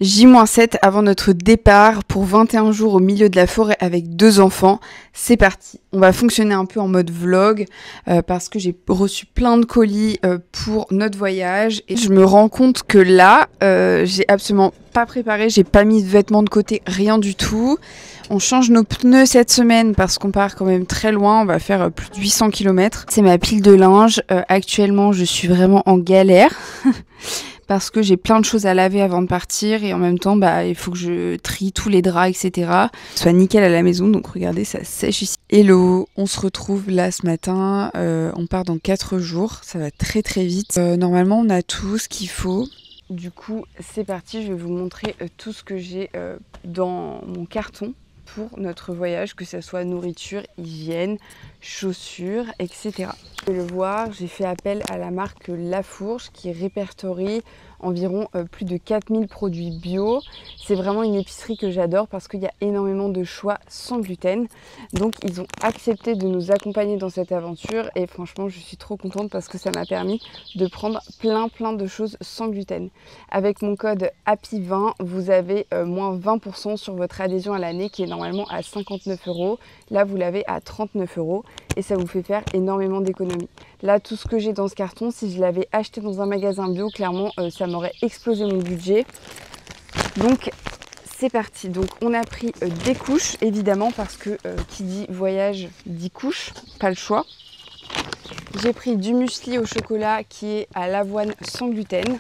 J-7 avant notre départ pour 21 jours au milieu de la forêt avec 2 enfants. C'est parti. On va fonctionner un peu en mode vlog parce que j'ai reçu plein de colis pour notre voyage et je me rends compte que là, j'ai absolument pas préparé, j'ai pas mis de vêtements de côté, rien du tout. On change nos pneus cette semaine parce qu'on part quand même très loin, on va faire plus de 800 km. C'est ma pile de linge. Actuellement, je suis vraiment en galère. Parce que j'ai plein de choses à laver avant de partir et en même temps il faut que je trie tous les draps, etc. Soit nickel à la maison, donc regardez, ça sèche ici. Hello, on se retrouve là ce matin, on part dans 4 jours, ça va très très vite. Normalement on a tout ce qu'il faut. Du coup c'est parti, je vais vous montrer tout ce que j'ai dans mon carton pour notre voyage, que ce soit nourriture, hygiène, chaussures, etc. Vous pouvez le voir, j'ai fait appel à la marque Lafourche qui répertorie environ plus de 4000 produits bio. C'est vraiment une épicerie que j'adore parce qu'il y a énormément de choix sans gluten. Donc ils ont accepté de nous accompagner dans cette aventure et franchement je suis trop contente parce que ça m'a permis de prendre plein de choses sans gluten. Avec mon code HAPPY20, vous avez moins 20% sur votre adhésion à l'année qui est normalement à 59 €. Là vous l'avez à 39 € et ça vous fait faire énormément d'économies. Là tout ce que j'ai dans ce carton, si je l'avais acheté dans un magasin bio, clairement ça m'aurait explosé mon budget. Donc c'est parti. Donc on a pris des couches évidemment parce que qui dit voyage dit couche, pas le choix. J'ai pris du muesli au chocolat qui est à l'avoine sans gluten.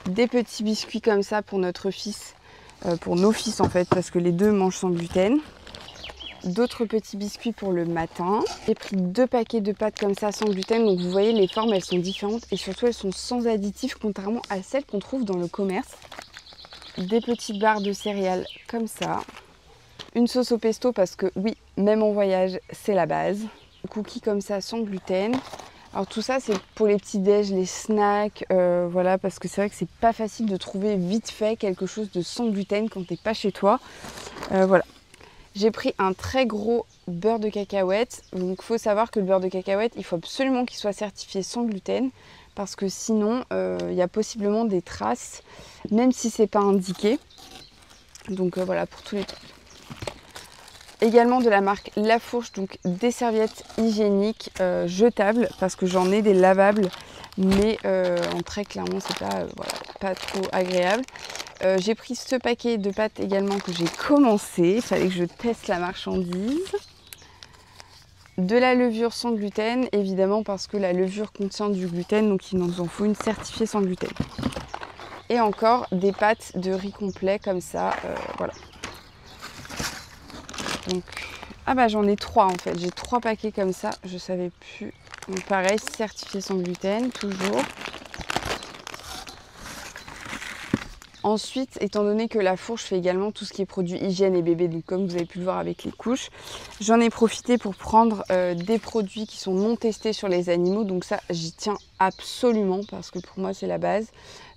Des petits biscuits comme ça pour notre fils, pour nos fils en fait, parce que les deux mangent sans gluten. D'autres petits biscuits pour le matin. J'ai pris 2 paquets de pâtes comme ça sans gluten, donc vous voyez les formes elles sont différentes et surtout elles sont sans additifs contrairement à celles qu'on trouve dans le commerce. Des petites barres de céréales comme ça. Une sauce au pesto parce que oui, même en voyage c'est la base. Cookies comme ça sans gluten. Alors tout ça c'est pour les petits déj, les snacks, voilà, parce que c'est vrai que c'est pas facile de trouver vite fait quelque chose de sans gluten quand t'es pas chez toi. Voilà. J'ai pris un très gros beurre de cacahuète. Donc il faut savoir que le beurre de cacahuète, il faut absolument qu'il soit certifié sans gluten parce que sinon il y a possiblement des traces, même si c'est pas indiqué. Donc voilà pour tous les trucs. Également de la marque Lafourche, donc des serviettes hygiéniques jetables parce que j'en ai des lavables, mais en très clairement c'est pas, voilà, pas trop agréable. J'ai pris ce paquet de pâtes également que j'ai commencé, il fallait que je teste la marchandise. De la levure sans gluten, évidemment parce que la levure contient du gluten, donc il nous en faut une certifiée sans gluten. Et encore des pâtes de riz complet comme ça, voilà. Donc, j'en ai 3 en fait, j'ai 3 paquets comme ça, je savais plus. Donc pareil, certifié sans gluten, toujours. Ensuite, étant donné que Lafourche fait également tout ce qui est produit hygiène et bébé, donc comme vous avez pu le voir avec les couches, j'en ai profité pour prendre des produits qui sont non testés sur les animaux. Donc ça, j'y tiens absolument parce que pour moi, c'est la base.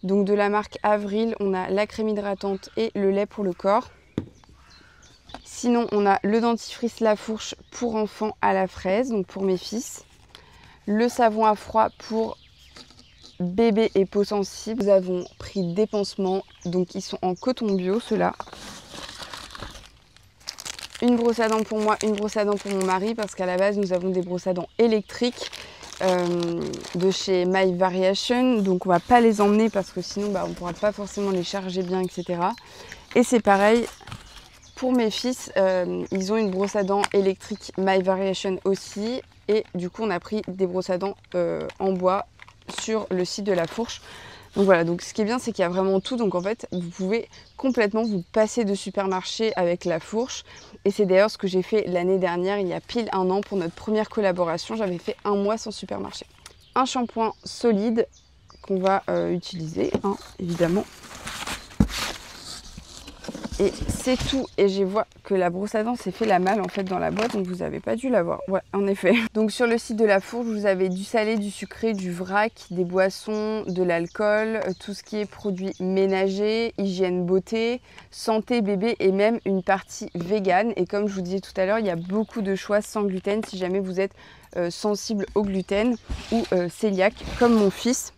Donc de la marque Avril, on a la crème hydratante et le lait pour le corps. Sinon, on a le dentifrice Lafourche pour enfants à la fraise, donc pour mes fils. Le savon à froid pour bébé et peau sensible. Nous avons pris des pansements, donc ils sont en coton bio ceux-là. Une brosse à dents pour moi, une brosse à dents pour mon mari parce qu'à la base nous avons des brosses à dents électriques de chez My Variation, donc on va pas les emmener parce que sinon on pourra pas forcément les charger bien, etc. Et c'est pareil pour mes fils, ils ont une brosse à dents électrique My Variation aussi, et du coup on a pris des brosses à dents en bois sur le site de Lafourche. Donc voilà, donc ce qui est bien c'est qu'il y a vraiment tout, donc en fait vous pouvez complètement vous passer de supermarché avec Lafourche, et c'est d'ailleurs ce que j'ai fait l'année dernière, il y a pile 1 an pour notre première collaboration, j'avais fait 1 mois sans supermarché. Un shampoing solide qu'on va utiliser, hein, évidemment. Et c'est tout, et je vois que la brosse à dents s'est fait la malle en fait dans la boîte, donc vous n'avez pas dû la voir. Ouais, en effet. Donc sur le site de Lafourche, vous avez du salé, du sucré, du vrac, des boissons, de l'alcool, tout ce qui est produits ménagers, hygiène beauté, santé bébé et même une partie végane. Et comme je vous disais tout à l'heure, il y a beaucoup de choix sans gluten si jamais vous êtes sensible au gluten ou cœliaque comme mon fils.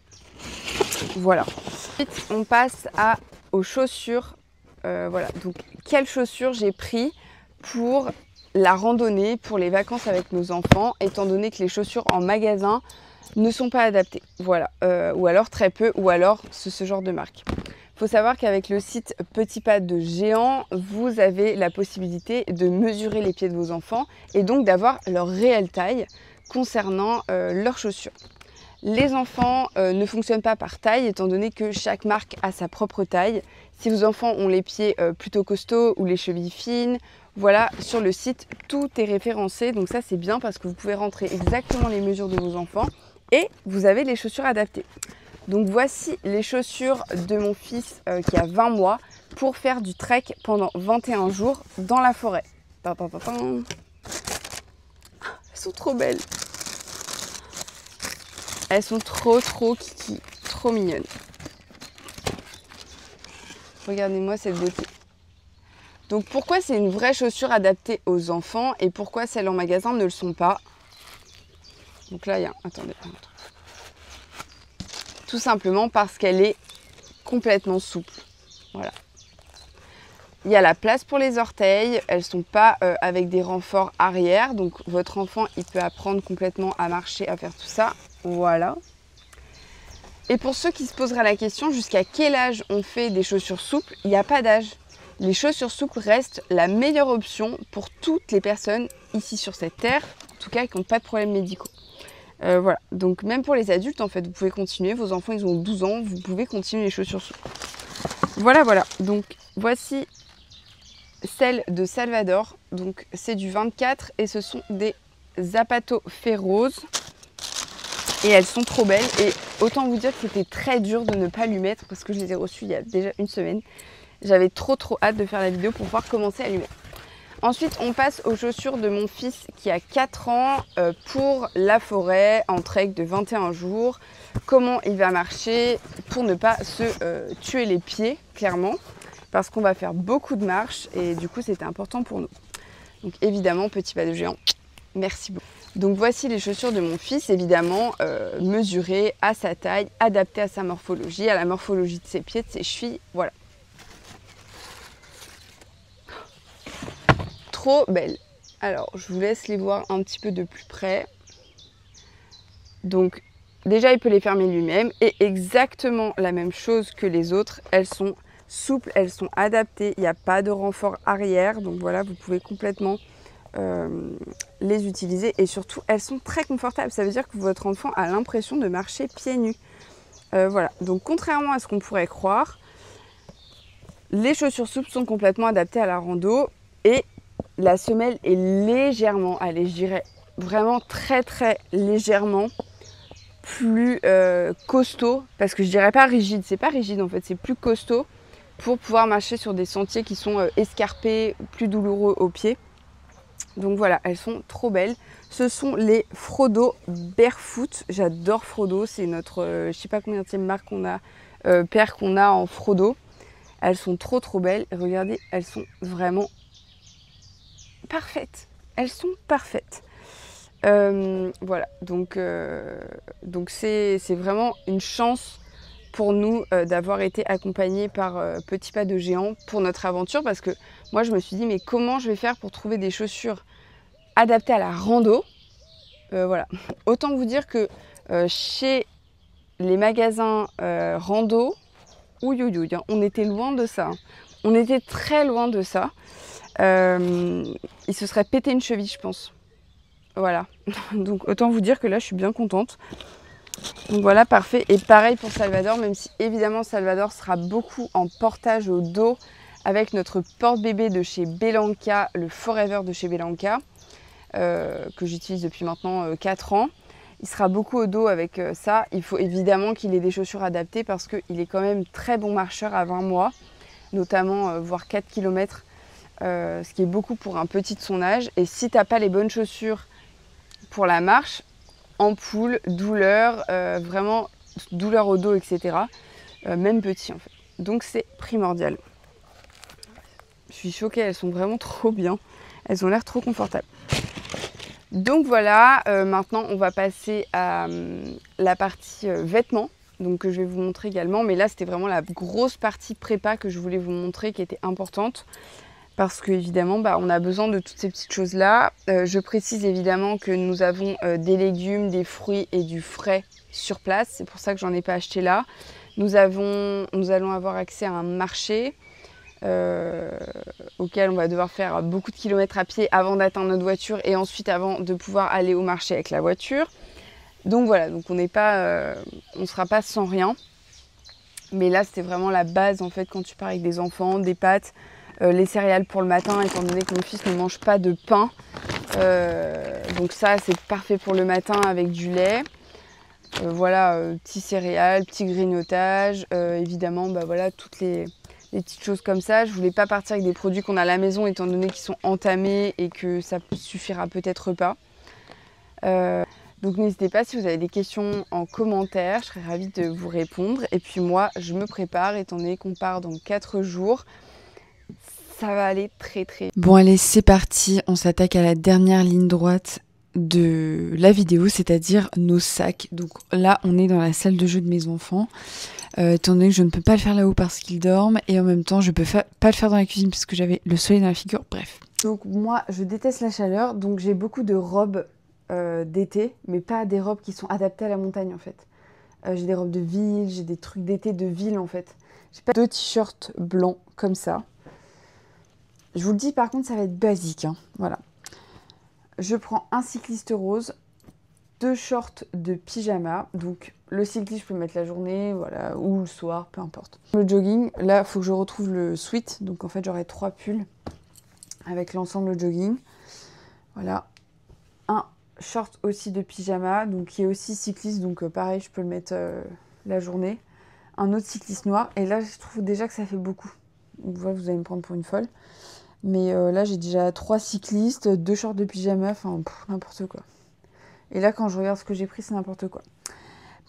Voilà. Ensuite, on passe à aux chaussures. Voilà, donc quelles chaussures j'ai pris pour la randonnée, pour les vacances avec nos enfants, étant donné que les chaussures en magasin ne sont pas adaptées. Voilà, ou alors très peu, ou alors ce genre de marque. Il faut savoir qu'avec le site Petit Pas de Géant, vous avez la possibilité de mesurer les pieds de vos enfants et donc d'avoir leur réelle taille concernant leurs chaussures. Les enfants ne fonctionnent pas par taille, étant donné que chaque marque a sa propre taille. Si vos enfants ont les pieds plutôt costauds ou les chevilles fines, voilà, sur le site, tout est référencé. Donc ça, c'est bien parce que vous pouvez rentrer exactement les mesures de vos enfants et vous avez les chaussures adaptées. Donc voici les chaussures de mon fils qui a 20 mois pour faire du trek pendant 21 jours dans la forêt. Elles sont trop belles. Elles sont trop kiki, trop mignonnes. Regardez-moi cette beauté. Donc pourquoi c'est une vraie chaussure adaptée aux enfants et pourquoi celles en magasin ne le sont pas? Donc là, il y a... Attendez. Tout simplement parce qu'elle est complètement souple. Voilà. Il y a la place pour les orteils. Elles ne sont pas avec des renforts arrière. Donc votre enfant, il peut apprendre complètement à marcher, à faire tout ça. Voilà. Et pour ceux qui se poseraient la question, jusqu'à quel âge on fait des chaussures souples? Il n'y a pas d'âge. Les chaussures souples restent la meilleure option pour toutes les personnes ici sur cette terre, en tout cas qui n'ont pas de problèmes médicaux. Voilà, donc même pour les adultes, en fait, vous pouvez continuer. Vos enfants, ils ont 12 ans, vous pouvez continuer les chaussures souples. Voilà. Donc voici celles de Salvador. Donc c'est du 24 et ce sont des Zapato Feroz. Et elles sont trop belles. Et autant vous dire que c'était très dur de ne pas lui mettre parce que je les ai reçues il y a déjà une semaine. J'avais trop hâte de faire la vidéo pour pouvoir commencer à lui mettre. Ensuite, on passe aux chaussures de mon fils qui a 4 ans pour la forêt en trek de 21 jours. Comment il va marcher pour ne pas se tuer les pieds, clairement, parce qu'on va faire beaucoup de marches et du coup, c'était important pour nous. Donc évidemment, Petit Pas de Géant, merci beaucoup. Donc voici les chaussures de mon fils, évidemment mesurées à sa taille, adaptées à sa morphologie, à la morphologie de ses pieds, de ses chevilles, voilà. Trop belle. Alors, je vous laisse les voir un petit peu de plus près. Donc, déjà, il peut les fermer lui-même. Et exactement la même chose que les autres. Elles sont souples, elles sont adaptées. Il n'y a pas de renfort arrière. Donc voilà, vous pouvez complètement les utiliser. Et surtout, elles sont très confortables. Ça veut dire que votre enfant a l'impression de marcher pieds nus. Voilà. Donc, contrairement à ce qu'on pourrait croire, les chaussures souples sont complètement adaptées à la rando. Et la semelle est légèrement, allez, je dirais vraiment très légèrement plus costaud, parce que je dirais pas rigide, c'est pas rigide en fait, c'est plus costaud pour pouvoir marcher sur des sentiers qui sont escarpés, plus douloureux aux pieds. Donc voilà, elles sont trop belles. Ce sont les Frodo Barefoot. J'adore Frodo, c'est notre, je sais pas combien de marque qu'on a, paire qu'on a en Frodo. Elles sont trop belles. Regardez, elles sont vraiment parfaites. Elles sont parfaites. Voilà, donc c'est vraiment une chance pour nous d'avoir été accompagnés par Petit Pas de Géant pour notre aventure, parce que moi je me suis dit mais comment je vais faire pour trouver des chaussures adaptées à la rando. Voilà, autant vous dire que chez les magasins rando, ouïouïouï, on était loin de ça, on était très loin de ça. Il se serait pété une cheville, je pense. Voilà, donc autant vous dire que là je suis bien contente. Donc voilà, parfait. Et pareil pour Salvador, même si évidemment Salvador sera beaucoup en portage au dos avec notre porte-bébé de chez Bellanca, le Forever de chez Bellanca, que j'utilise depuis maintenant 4 ans. Il sera beaucoup au dos avec ça. Il faut évidemment qu'il ait des chaussures adaptées parce qu'il est quand même très bon marcheur à 20 mois, notamment voire 4 km, ce qui est beaucoup pour un petit de son âge. Et si tu n'as pas les bonnes chaussures pour la marche, ampoule, douleur, vraiment douleur au dos, etc. Même petit en fait. Donc c'est primordial. Je suis choquée, elles sont vraiment trop bien. Elles ont l'air trop confortables. Donc voilà, maintenant on va passer à la partie vêtements. donc que je vais vous montrer également. Mais là, c'était vraiment la grosse partie prépa que je voulais vous montrer, qui était importante. Parce qu'évidemment, on a besoin de toutes ces petites choses-là. Je précise évidemment que nous avons des légumes, des fruits et du frais sur place. C'est pour ça que j'en ai pas acheté là. Nous allons avoir accès à un marché auquel on va devoir faire beaucoup de kilomètres à pied avant d'atteindre notre voiture et ensuite avant de pouvoir aller au marché avec la voiture. Donc voilà, donc on ne sera pas sans rien. Mais là, c'était vraiment la base en fait quand tu pars avec des enfants, des pâtes. Les céréales pour le matin, étant donné que mon fils ne mange pas de pain. Donc ça, c'est parfait pour le matin avec du lait. Voilà, petits céréales, petits grignotages. Évidemment, voilà, toutes les petites choses comme ça. Je voulais pas partir avec des produits qu'on a à la maison, étant donné qu'ils sont entamés et que ça suffira peut-être pas. Donc n'hésitez pas si vous avez des questions en commentaire, je serais ravie de vous répondre. Et puis moi, je me prépare, étant donné qu'on part dans 4 jours. Ça va aller très très. Bon allez, c'est parti, on s'attaque à la dernière ligne droite de la vidéo, c'est-à-dire nos sacs. Donc là, on est dans la salle de jeu de mes enfants, étant donné que je ne peux pas le faire là-haut parce qu'ils dorment, et en même temps, je peux pas le faire dans la cuisine parce que j'avais le soleil dans la figure, bref. Donc moi, je déteste la chaleur, donc j'ai beaucoup de robes d'été, mais pas des robes qui sont adaptées à la montagne en fait. J'ai des robes de ville, j'ai des trucs d'été de ville en fait. J'ai pas 2 t-shirts blancs comme ça. Je vous le dis, par contre, ça va être basique. Hein. Voilà. Je prends un cycliste rose, 2 shorts de pyjama. Donc, le cycliste, je peux le mettre la journée, voilà, ou le soir, peu importe. Le jogging, là, il faut que je retrouve le sweat. Donc, en fait, j'aurai 3 pulls avec l'ensemble jogging. Voilà. Un short aussi de pyjama, donc qui est aussi cycliste. Donc, pareil, je peux le mettre la journée. Un autre cycliste noir. Et là, je trouve déjà que ça fait beaucoup. Donc, voilà, vous allez me prendre pour une folle. Mais là, j'ai déjà 3 cyclistes, 2 shorts de pyjama, enfin, n'importe quoi. Et là, quand je regarde ce que j'ai pris, c'est n'importe quoi.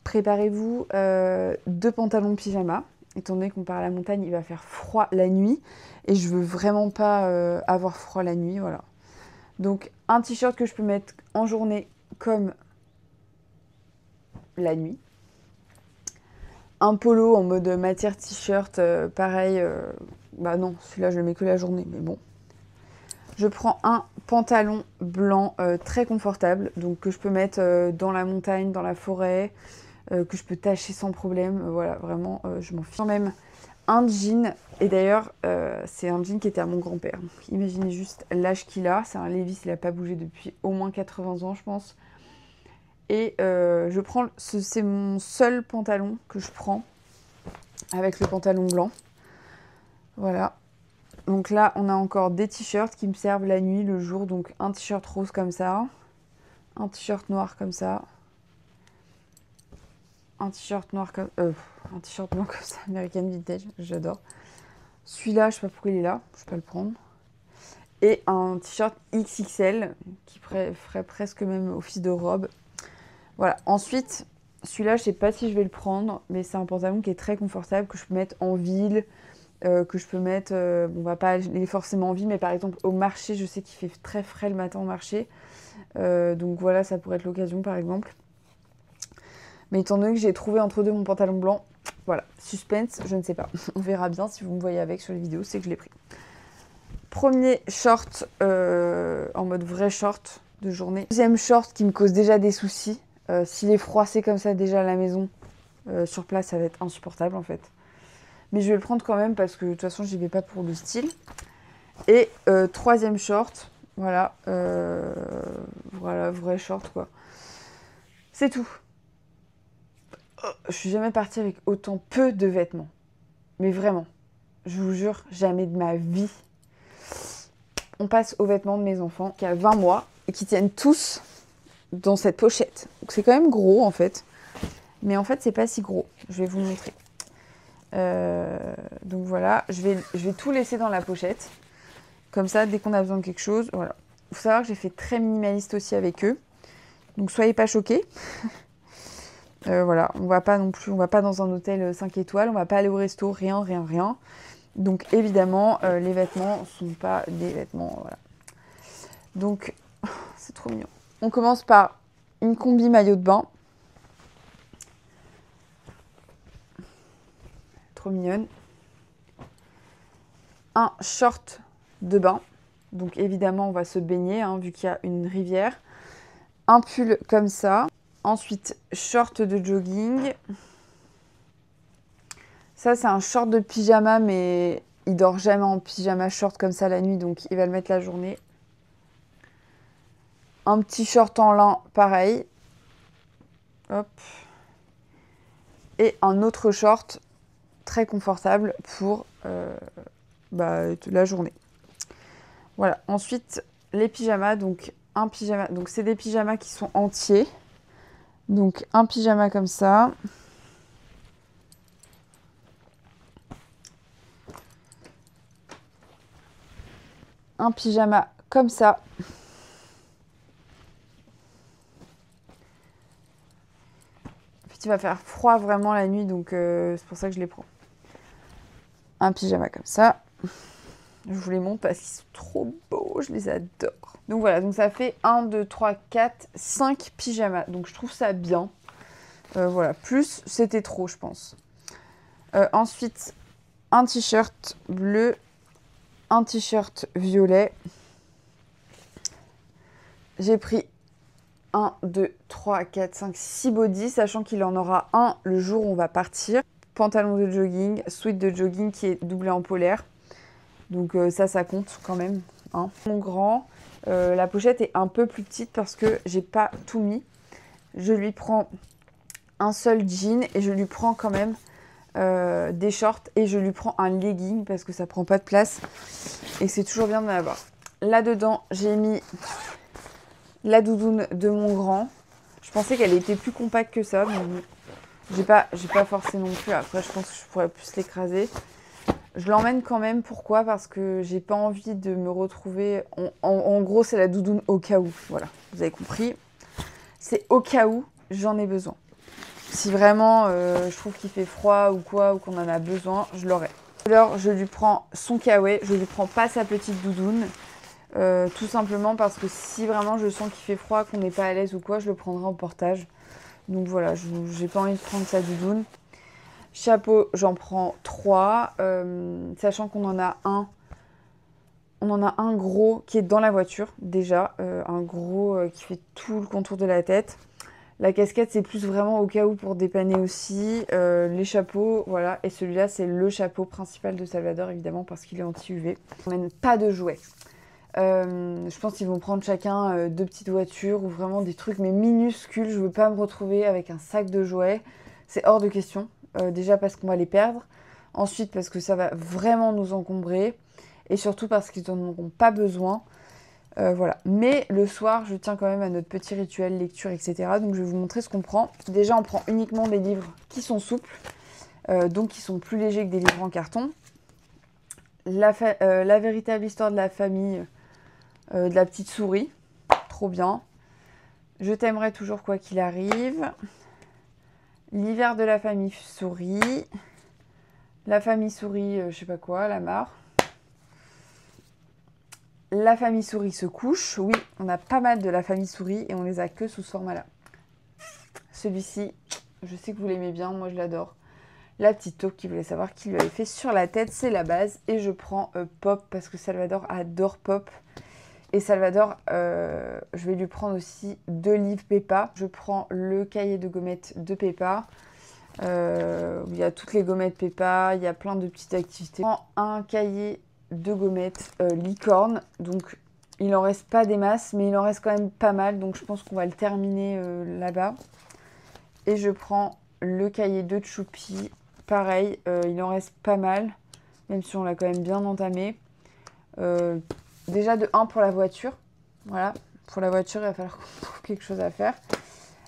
Préparez-vous 2 pantalons pyjama. Étant donné qu'on part à la montagne, il va faire froid la nuit. Et je veux vraiment pas avoir froid la nuit, voilà. Donc, un t-shirt que je peux mettre en journée comme la nuit. Un polo en mode matière t-shirt, pareil. Non, celui-là, je le mets que la journée, mais bon. Je prends un pantalon blanc très confortable, donc que je peux mettre dans la montagne, dans la forêt, que je peux tâcher sans problème. Voilà, vraiment, je m'en fiche. Quand même un jean, et d'ailleurs, c'est un jean qui était à mon grand-père. Imaginez juste l'âge qu'il a. C'est un Levi's, il n'a pas bougé depuis au moins 80 ans, je pense. Et je prends, c'est mon seul pantalon que je prends avec le pantalon blanc. Voilà. Donc là, on a encore des t-shirts qui me servent la nuit, le jour. Donc un t-shirt rose comme ça, un t-shirt noir comme ça, un t-shirt noir comme... un t-shirt blanc comme ça, American Vintage, j'adore. Celui-là, je sais pas pourquoi il est là, je peux pas le prendre. Et un t-shirt XXL qui ferait presque même office de robe. Voilà, ensuite, celui-là, je sais pas si je vais le prendre, mais c'est un pantalon qui est très confortable, que je peux mettre en ville, que je peux mettre, on va pas aller forcément en ville, mais par exemple au marché, je sais qu'il fait très frais le matin au marché. Donc voilà, ça pourrait être l'occasion par exemple. Mais étant donné que j'ai trouvé entre deux mon pantalon blanc, voilà, suspense, je ne sais pas. On verra bien si vous me voyez avec sur les vidéos, c'est que je l'ai pris. Premier short en mode vrai short de journée. Deuxième short qui me cause déjà des soucis. S'il est froissé comme ça déjà à la maison, sur place, ça va être insupportable en fait. Mais je vais le prendre quand même parce que de toute façon, j'y vais pas pour le style. Et troisième short, voilà, voilà, vrai short quoi. C'est tout. Je suis jamais partie avec autant peu de vêtements. Mais vraiment, je vous jure, jamais de ma vie. On passe aux vêtements de mes enfants qui a 20 mois et qui tiennent tous dans cette pochette. Donc c'est quand même gros en fait. Mais en fait, c'est pas si gros. Je vais vous montrer. Donc voilà, je vais tout laisser dans la pochette. Comme ça, dès qu'on a besoin de quelque chose, voilà. Il faut savoir que j'ai fait très minimaliste aussi avec eux. Donc soyez pas choqués. Voilà, on va pas non plus, on va pas dans un hôtel 5 étoiles, on va pas aller au resto, rien. Donc évidemment, les vêtements sont pas des vêtements, voilà. Donc, c'est trop mignon. On commence par une combi maillot de bain. trop mignonne. Un short de bain. Donc évidemment, on va se baigner, hein, vu qu'il y a une rivière. Un pull comme ça. Ensuite, short de jogging. Ça, c'est un short de pyjama, mais il dort jamais en pyjama short comme ça la nuit, donc il va le mettre la journée. Un petit short en lin, pareil. Hop. Et un autre short très confortable pour la journée. Voilà. Ensuite, les pyjamas. Donc, un pyjama. Donc, c'est des pyjamas qui sont entiers. Donc, un pyjama comme ça. Un pyjama comme ça. En fait, il va faire froid vraiment la nuit, donc c'est pour ça que je les prends. Un pyjama comme ça. Je vous les montre parce qu'ils sont trop beaux, je les adore. Donc voilà, donc ça fait 1, 2, 3, 4, 5 pyjamas. Donc je trouve ça bien. Voilà, plus c'était trop, je pense. Ensuite, un t-shirt bleu, un t-shirt violet. J'ai pris 1, 2, 3, 4, 5, 6 bodys, sachant qu'il en aura un le jour où on va partir. Pantalon de jogging, sweat de jogging qui est doublé en polaire. Donc ça compte quand même. Hein. Mon grand, la pochette est un peu plus petite parce que j'ai pas tout mis. Je lui prends un seul jean et je lui prends quand même des shorts et je lui prends un legging parce que ça prend pas de place et c'est toujours bien d'en avoir. Là-dedans, j'ai mis la doudoune de mon grand. Je pensais qu'elle était plus compacte que ça, mais j'ai pas forcé non plus. Après, je pense que je pourrais plus l'écraser. Je l'emmène quand même. Pourquoi? Parce que j'ai pas envie de me retrouver... En gros, c'est la doudoune au cas où. Voilà, vous avez compris. C'est au cas où j'en ai besoin. Si vraiment je trouve qu'il fait froid ou quoi, ou qu'on en a besoin, je l'aurai. Alors, je lui prends son kawaii. Je lui prends pas sa petite doudoune. Tout simplement parce que si vraiment je sens qu'il fait froid, qu'on n'est pas à l'aise ou quoi, je le prendrai en portage. Donc voilà, j'ai pas envie de prendre sa doudoune. Chapeau, j'en prends 3, sachant qu'on en a un. On en a un gros qui est dans la voiture déjà, un gros qui fait tout le contour de la tête. La casquette, c'est plus vraiment au cas où pour dépanner aussi. Les chapeaux, voilà. Et celui-là, c'est le chapeau principal de Salvador, évidemment, parce qu'il est anti-UV. On n'emmène pas de jouets. Je pense qu'ils vont prendre chacun 2 petites voitures ou vraiment des trucs mais minuscules. Je veux pas me retrouver avec un sac de jouets. C'est hors de question. Déjà parce qu'on va les perdre. Ensuite parce que ça va vraiment nous encombrer. Et surtout parce qu'ils n'en auront pas besoin. Voilà. Mais le soir, je tiens quand même à notre petit rituel lecture, etc. Donc je vais vous montrer ce qu'on prend. Déjà, on prend uniquement des livres qui sont souples. Donc qui sont plus légers que des livres en carton. La véritable histoire de la famille... de la petite souris, trop bien. Je t'aimerai toujours quoi qu'il arrive. L'hiver de la famille souris. La famille souris, je sais pas quoi, la mare. La famille souris se couche. Oui, on a pas mal de la famille souris et on les a que sous ce format-là. Celui-ci, je sais que vous l'aimez bien, moi je l'adore. La petite taupe qui voulait savoir qui lui avait fait sur la tête, c'est la base. Et je prends Pop parce que Salvador adore Pop. Et Salvador, je vais lui prendre aussi 2 livres Peppa. Je prends le cahier de gommettes de Peppa. Il y a toutes les gommettes Peppa, il y a plein de petites activités. Je prends un cahier de gommettes licorne. Donc, il n'en reste pas des masses, mais il en reste quand même pas mal. Donc, je pense qu'on va le terminer là-bas. Et je prends le cahier de Choupi. Pareil, il en reste pas mal, même si on l'a quand même bien entamé. Déjà de 1 pour la voiture. Voilà, pour la voiture, il va falloir qu'on trouve quelque chose à faire.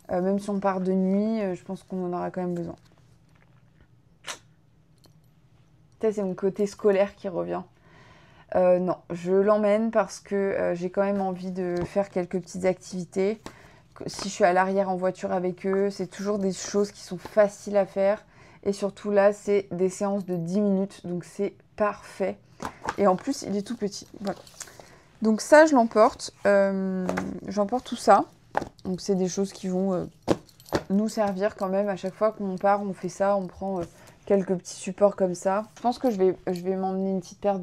Même si on part de nuit, je pense qu'on en aura quand même besoin. Ça, c'est mon côté scolaire qui revient. Non, je l'emmène parce que j'ai quand même envie de faire quelques petites activités. Si je suis à l'arrière en voiture avec eux, c'est toujours des choses qui sont faciles à faire. Et surtout là, c'est des séances de 10 minutes, donc c'est parfait. Et en plus, il est tout petit. Voilà. Donc ça, je l'emporte. J'emporte tout ça. Donc c'est des choses qui vont nous servir quand même. À chaque fois qu'on part, on fait ça. On prend quelques petits supports comme ça. Je pense que je vais m'emmener une petite paire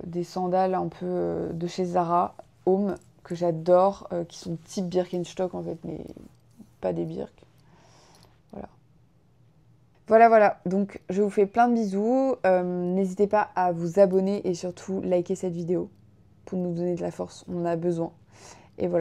des sandales un peu de chez Zara, Home, que j'adore, qui sont type Birkenstock en fait, mais pas des Birk. Voilà. Voilà. Donc, je vous fais plein de bisous. N'hésitez pas à vous abonner et surtout liker cette vidéo pour nous donner de la force. On en a besoin. Et voilà.